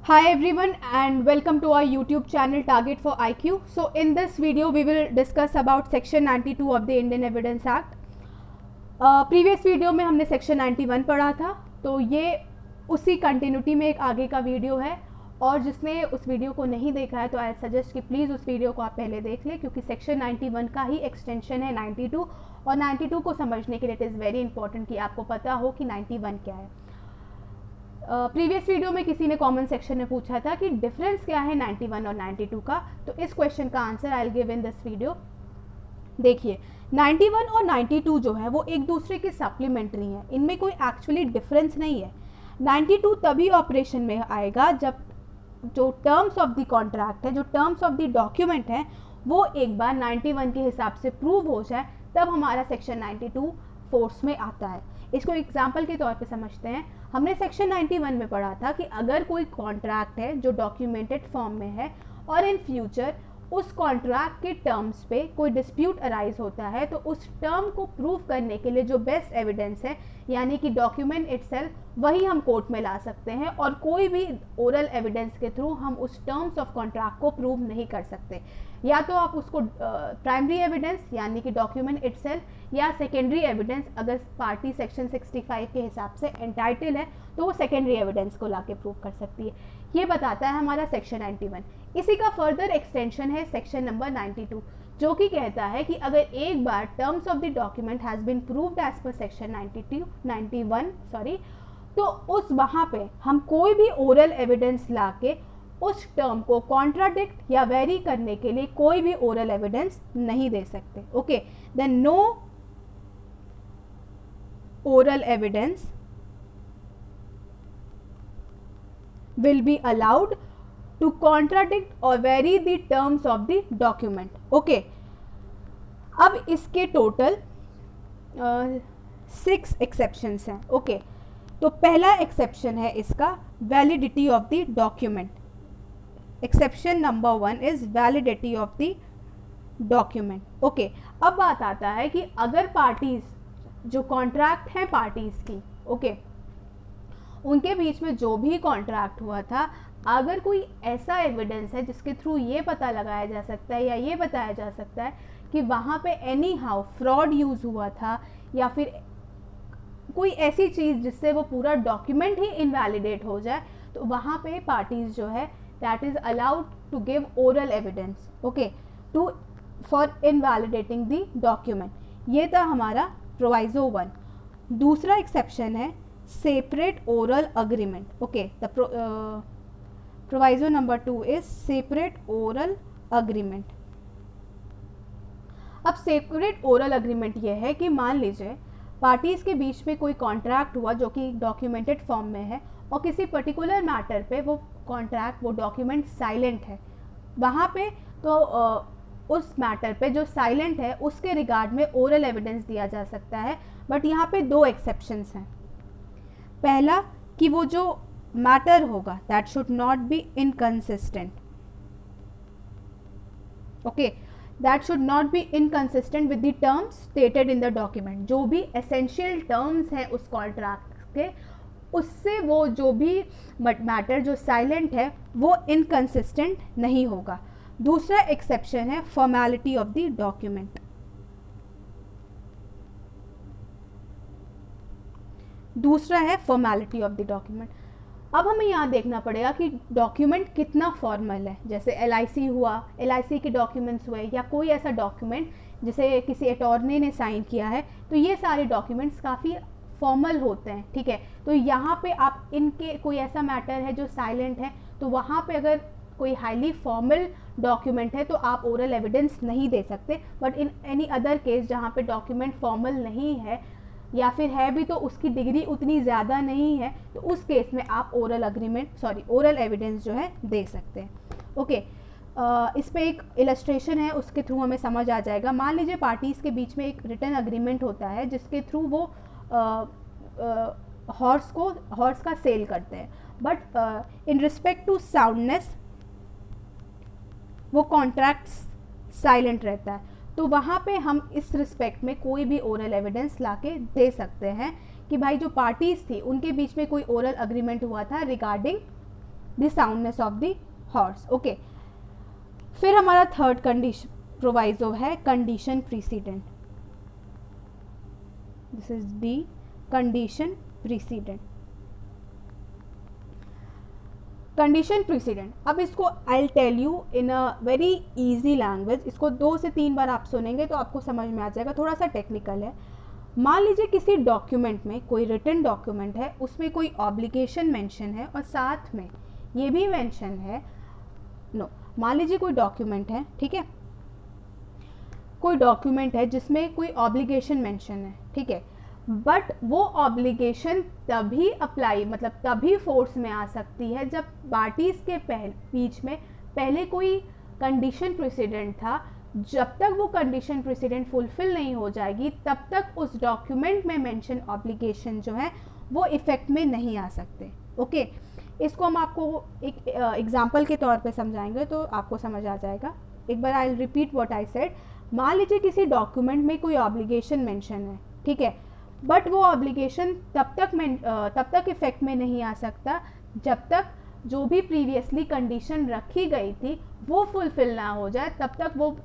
Hi everyone and welcome to our YouTube channel Target for IQ. So in this video we will discuss about section 92 of the Indian Evidence Act. Previous video में हमने section 91 पढ़ा था, तो ये उसी continuity में एक आगे का वीडियो है। और जिसने उस वीडियो को नहीं देखा है तो आई सजेस्ट कि प्लीज़ उस वीडियो को आप पहले देख लें, क्योंकि सेक्शन 91 का ही एक्सटेंशन है 92, और 92 को समझने के लिए इट इज़ वेरी इंपॉर्टेंट कि आपको पता हो कि 91 क्या है। प्रीवियस वीडियो में किसी ने कॉमन सेक्शन में पूछा था कि डिफरेंस क्या है 91 और 92 का, तो इस क्वेश्चन का answer I will give in this video. देखिए 91 और 92 जो है वो एक दूसरे के सप्लीमेंट्री हैं, इनमें कोई एक्चुअली डिफरेंस नहीं है। 92 तभी ऑपरेशन में आएगा जब जो टर्म्स ऑफ द कॉन्ट्रैक्ट है, जो टर्म्स ऑफ द डॉक्यूमेंट है, वो एक बार 91 के हिसाब से प्रूव हो जाए, तब हमारा सेक्शन 92 फोर्स में आता है। इसको एग्जाम्पल के तौर पे समझते हैं। हमने सेक्शन 91 में पढ़ा था कि अगर कोई कॉन्ट्रैक्ट है जो डॉक्यूमेंटेड फॉर्म में है और इन फ्यूचर उस कॉन्ट्रैक्ट के टर्म्स पे कोई डिस्प्यूट अराइज होता है, तो उस टर्म को प्रूव करने के लिए जो बेस्ट एविडेंस है, यानी कि डॉक्यूमेंट इटसेल्फ, वही हम कोर्ट में ला सकते हैं, और कोई भी ओरल एविडेंस के थ्रू हम उस टर्म्स ऑफ कॉन्ट्रैक्ट को प्रूव नहीं कर सकते। या तो आप उसको प्राइमरी एविडेंस यानी कि डॉक्यूमेंट इटसेल्फ, या सेकेंडरी एविडेंस, अगर पार्टी सेक्शन 65 के हिसाब से एंटाइटल है तो वो सेकेंडरी एविडेंस को लाके प्रूव कर सकती है। ये बताता है हमारा सेक्शन 91। इसी का फर्दर एक्सटेंशन है सेक्शन नंबर 92, जो कि कहता है कि अगर एक बार terms of the document has been proved as per section 91 तो उस वहाँ पे हम कोई भी ओरल एविडेंस लाके उस टर्म को कॉन्ट्राडिक्ट या वेरी करने के लिए कोई भी ओरल एविडेंस नहीं दे सकते। Okay, then no oral evidence will be allowed to contradict or vary the terms of the document. Okay, अब इसके टोटल 6 एक्सेप्शंस हैं। ओके, तो पहला एक्सेप्शन है इसका validity of the document. Exception number 1 is validity of the document. Okay, अब बात आता है कि अगर पार्टीज जो कॉन्ट्रैक्ट हैं पार्टीज की, ओके, उनके बीच में जो भी कॉन्ट्रैक्ट हुआ था, अगर कोई ऐसा एविडेंस है जिसके थ्रू ये पता लगाया जा सकता है या ये बताया जा सकता है कि वहाँ पे एनी हाउ फ्रॉड यूज़ हुआ था, या फिर कोई ऐसी चीज़ जिससे वो पूरा डॉक्यूमेंट ही इनवैलिडेट हो जाए, तो वहाँ पे पार्टीज जो है that is allowed to give oral evidence, okay, to for invalidating the document. ये था हमारा प्रोवाइजो 1। दूसरा एक्सेप्शन है separate oral agreement. Okay, the proviso number 2 is separate oral agreement. अब सेपरेट ओरल अग्रीमेंट ये है कि मान लीजिए पार्टीज के बीच में कोई कॉन्ट्रैक्ट हुआ जो कि डॉक्यूमेंटेड फॉर्म में है, और किसी पर्टिकुलर मैटर पे वो कॉन्ट्रैक्ट, वो डॉक्यूमेंट साइलेंट है, वहाँ पे तो उस मैटर पे जो साइलेंट है उसके रिगार्ड में ओरल एविडेंस दिया जा सकता है। बट यहाँ पे 2 एक्सेप्शंस हैं। पहला कि वो जो मैटर होगा that should not be inconsistent. Okay, that should not be inconsistent with the terms stated in the document. जो भी एसेंशियल टर्म्स हैं उस कॉन्ट्रैक्ट के, उससे वो जो भी मैटर जो साइलेंट है वो इनकंसिस्टेंट नहीं होगा। दूसरा एक्सेप्शन है फॉर्मेलिटी ऑफ द डॉक्यूमेंट। दूसरा है फॉर्मेलिटी ऑफ द डॉक्यूमेंट। अब हमें यहाँ देखना पड़ेगा कि डॉक्यूमेंट कितना फॉर्मल है। जैसे LIC हुआ, LIC के डॉक्यूमेंट्स हुए, या कोई ऐसा डॉक्यूमेंट जिसे किसी अटॉर्नी ने साइन किया है, तो ये सारे डॉक्यूमेंट्स काफ़ी फॉर्मल होते हैं। ठीक है, तो यहाँ पे आप इनके कोई ऐसा मैटर है जो साइलेंट है, तो वहाँ पे अगर कोई हाईली फॉर्मल डॉक्यूमेंट है तो आप ओरल एविडेंस नहीं दे सकते। But in any other case जहाँ पे डॉक्यूमेंट फॉर्मल नहीं है, या फिर है भी तो उसकी डिग्री उतनी ज़्यादा नहीं है, तो उस केस में आप ओरल एविडेंस जो है दे सकते हैं। ओके, इस पे एक इलस्ट्रेशन है, उसके थ्रू हमें समझ आ जाएगा। मान लीजिए पार्टीज़ के बीच में एक रिटन अग्रीमेंट होता है जिसके थ्रू वो हॉर्स का सेल करते हैं, but in respect to soundness वो कॉन्ट्रैक्ट साइलेंट रहता है, तो वहाँ पे हम इस रिस्पेक्ट में कोई भी ओरल एविडेंस लाके दे सकते हैं कि भाई जो पार्टीज़ थी उनके बीच में कोई ओरल अग्रीमेंट हुआ था regarding the soundness of the horse. Okay, फिर हमारा थर्ड कंडीशन प्रोवाइजो है condition precedent. This is the condition precedent. Condition precedent, अब इसको I tell you in a very easy language, इसको 2 से 3 बार आप सुनेंगे तो आपको समझ में आ जाएगा, थोड़ा सा टेक्निकल है। मान लीजिए किसी डॉक्यूमेंट में, कोई रिटन डॉक्यूमेंट है, उसमें कोई ऑब्लिगेशन मेंशन है और साथ में ये भी मेंशन है, मान लीजिए कोई डॉक्यूमेंट है, ठीक है, कोई डॉक्यूमेंट है जिसमें कोई ऑब्लिगेशन मेंशन है, ठीक है, बट वो ऑब्लिगेशन तभी अप्लाई, मतलब तभी फोर्स में आ सकती है जब पार्टीज के बीच में पहले कोई कंडीशन प्रेसिडेंट था। जब तक वो कंडीशन प्रेसिडेंट फुलफिल नहीं हो जाएगी तब तक उस डॉक्यूमेंट में मेंशन ऑब्लिगेशन जो है वो इफेक्ट में नहीं आ सकते। ओके, इसको हम आपको एक एग्जांपल के तौर पे समझाएंगे तो आपको समझ आ जाएगा। एक बार I will repeat what I said. मान लीजिए किसी डॉक्यूमेंट में कोई ऑब्लिगेशन मेंशन है, ठीक है, बट वो ऑब्लिगेशन तब तक इफेक्ट में नहीं आ सकता जब तक जो भी प्रीवियसली कंडीशन रखी गई थी वो फुलफिल ना हो जाए, तब तक वो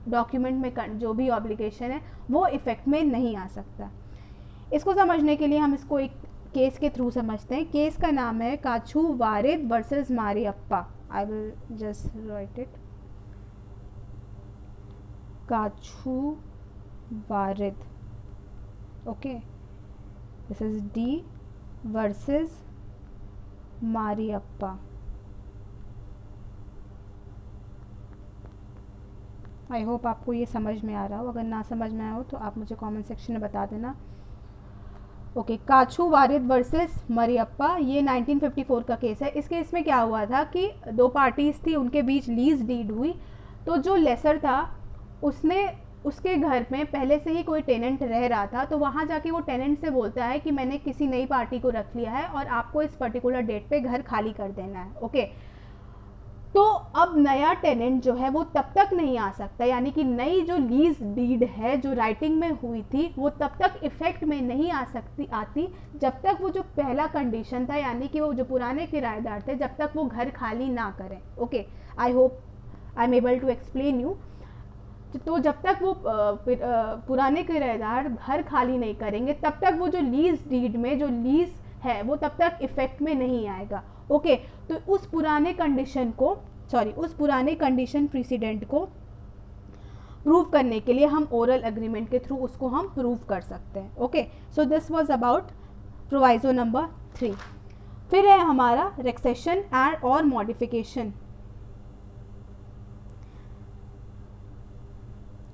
डॉक्यूमेंट में जो भी ऑब्लिगेशन है वो इफेक्ट में नहीं आ सकता। इसको समझने के लिए हम इसको एक केस के थ्रू समझते हैं। केस का नाम है Kachhu Warid versus Mariyappa. I will just write it, Kachhu Warid. Okay, this is D versus Mariyappa. I hope आपको ये समझ में आ रहा हो, अगर ना समझ में आया हो तो आप मुझे कमेंट सेक्शन में बता देना। ओके, काछू वारिद वर्सेस मरियप्पा, ये 1954 का केस है। इस केस में क्या हुआ था कि 2 पार्टीज थी, उनके बीच लीज डीड हुई। तो जो लेसर था उसने उसके घर में पहले से ही कोई टेनेंट रह रहा था, तो वहाँ जाके वो टेनेंट से बोलता है कि मैंने किसी नई पार्टी को रख लिया है और आपको इस पर्टिकुलर डेट पे घर खाली कर देना है। ओके, तो अब नया टेनेंट जो है वो तब तक नहीं आ सकता, यानी कि नई जो लीज डीड है जो राइटिंग में हुई थी वो तब तक इफेक्ट में नहीं आती जब तक वो जो पहला कंडीशन था, यानी कि वो जो पुराने किराएदार थे, जब तक वो घर खाली ना करें। Okay, I hope I am able to explain you. तो जब तक वो पुराने किराएदार घर खाली नहीं करेंगे तब तक वो जो लीज डीड में जो लीज है वो तब तक इफेक्ट में नहीं आएगा। ओके, तो उस पुराने कंडीशन प्रेसिडेंट को प्रूव करने के लिए हम ओरल एग्रीमेंट के थ्रू उसको हम प्रूव कर सकते हैं। Okay, so this was about proviso number 3। फिर है हमारा रेक्सेशन एंड और मॉडिफिकेशन।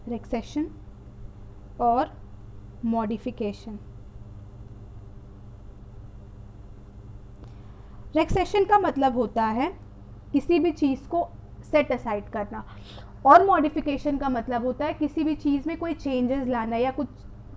रेक्सेशन और मॉडिफिकेशन। रेक्सेशन का मतलब होता है किसी भी चीज़ को सेट असाइड करना, और मॉडिफिकेशन का मतलब होता है किसी भी चीज़ में कोई चेंजेस लाना या कुछ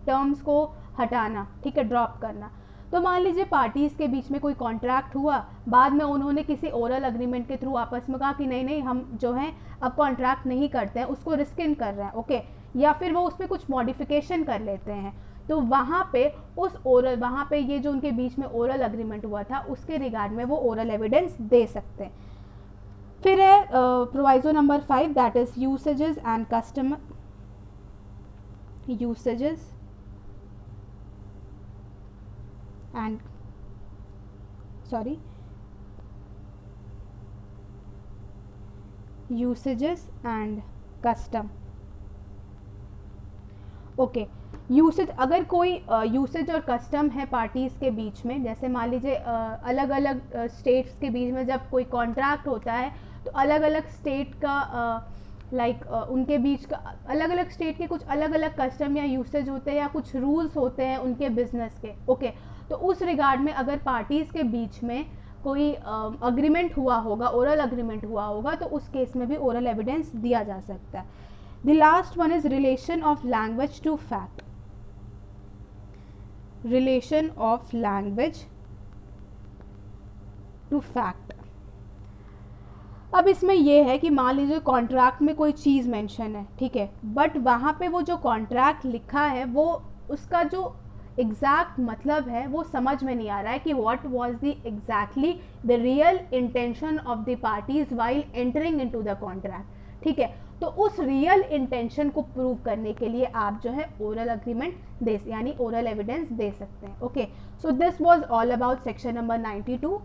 टर्म्स को हटाना, ठीक है, ड्रॉप करना। तो मान लीजिए पार्टीज़ के बीच में कोई कॉन्ट्रैक्ट हुआ, बाद में उन्होंने किसी ओरल एग्रीमेंट के थ्रू आपस में कहा कि नहीं नहीं हम जो है अब कॉन्ट्रैक्ट नहीं करते हैं, उसको रिस्किन कर रहे हैं। ओके, या फिर वो उसमें कुछ मॉडिफिकेशन कर लेते हैं, तो वहाँ पे ये जो उनके बीच में ओरल एग्रीमेंट हुआ था उसके रिगार्ड में वो ओरल एविडेंस दे सकते हैं। फिर है proviso number 5, that is usages and custom usages and custom. Okay, usage, अगर कोई यूसेज और कस्टम है पार्टीज़ के बीच में, जैसे मान लीजिए अलग अलग स्टेट्स के बीच में जब कोई कॉन्ट्रैक्ट होता है तो अलग अलग स्टेट का उनके बीच का अलग अलग स्टेट के कुछ अलग अलग कस्टम या यूसेज होते हैं या कुछ रूल्स होते हैं उनके बिजनेस के। ओके, तो उस रिगार्ड में अगर पार्टीज़ के बीच में कोई अग्रीमेंट हुआ होगा, ओरल एग्रीमेंट हुआ होगा, तो उस केस में भी ओरल एविडेंस दिया जा सकता है। The last one is relation of language to fact. Relation of language to fact. अब इसमें यह है कि मान लीजिए कॉन्ट्रैक्ट में कोई चीज़ मेंशन है, ठीक है, बट वहाँ पे वो जो कॉन्ट्रैक्ट लिखा है वो उसका जो एग्जैक्ट मतलब है वो समझ में नहीं आ रहा है कि what was the exactly the real intention of the parties while entering into the contract, ठीक है। तो उस रियल इंटेंशन को प्रूव करने के लिए आप जो है ओरल अग्रीमेंट दे यानी ओरल एविडेंस दे सकते हैं। Okay, so this was all about section number 92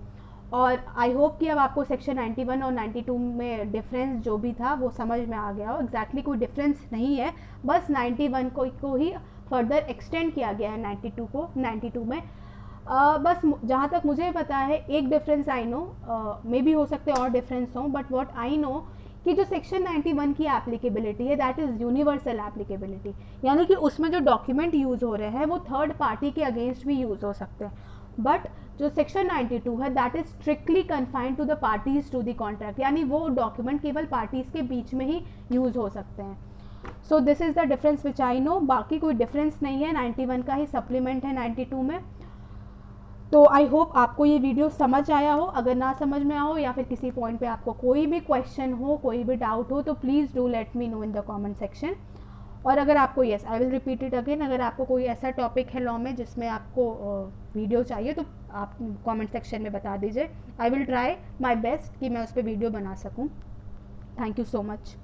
और आई होप कि अब आपको सेक्शन 91 और 92 में डिफरेंस जो भी था वो समझ में आ गया हो। एग्जैक्टली कोई डिफरेंस नहीं है, बस 91 को ही फर्दर एक्सटेंड किया गया है 92 में। बस जहाँ तक मुझे पता है एक difference I know, may be हो सकते और डिफरेंस हो, बट व्हाट आई नो कि जो सेक्शन 91 की एप्लीकेबिलिटी है दैट इज़ यूनिवर्सल एप्लीकेबिलिटी, यानी कि उसमें जो डॉक्यूमेंट यूज़ हो रहे हैं वो थर्ड पार्टी के अगेंस्ट भी यूज़ हो सकते हैं। बट जो सेक्शन 92 है that is strictly confined to the parties to the contract, यानी वो डॉक्यूमेंट केवल पार्टीज के बीच में ही यूज़ हो सकते हैं। So this is the difference which I know, बाकी कोई डिफरेंस नहीं है, 91 का ही सप्लीमेंट है 92 में। तो आई होप आपको ये वीडियो समझ आया हो। अगर ना समझ में आओ या फिर किसी पॉइंट पे आपको कोई भी क्वेश्चन हो, कोई भी डाउट हो, तो please do let me know in the comment section. और अगर आपको yes I will repeat it again, अगर आपको कोई ऐसा टॉपिक है लॉ में जिसमें आपको वीडियो चाहिए तो आप कमेंट सेक्शन में बता दीजिए। I will try my best कि मैं उस पर वीडियो बना सकूं। Thank you so much.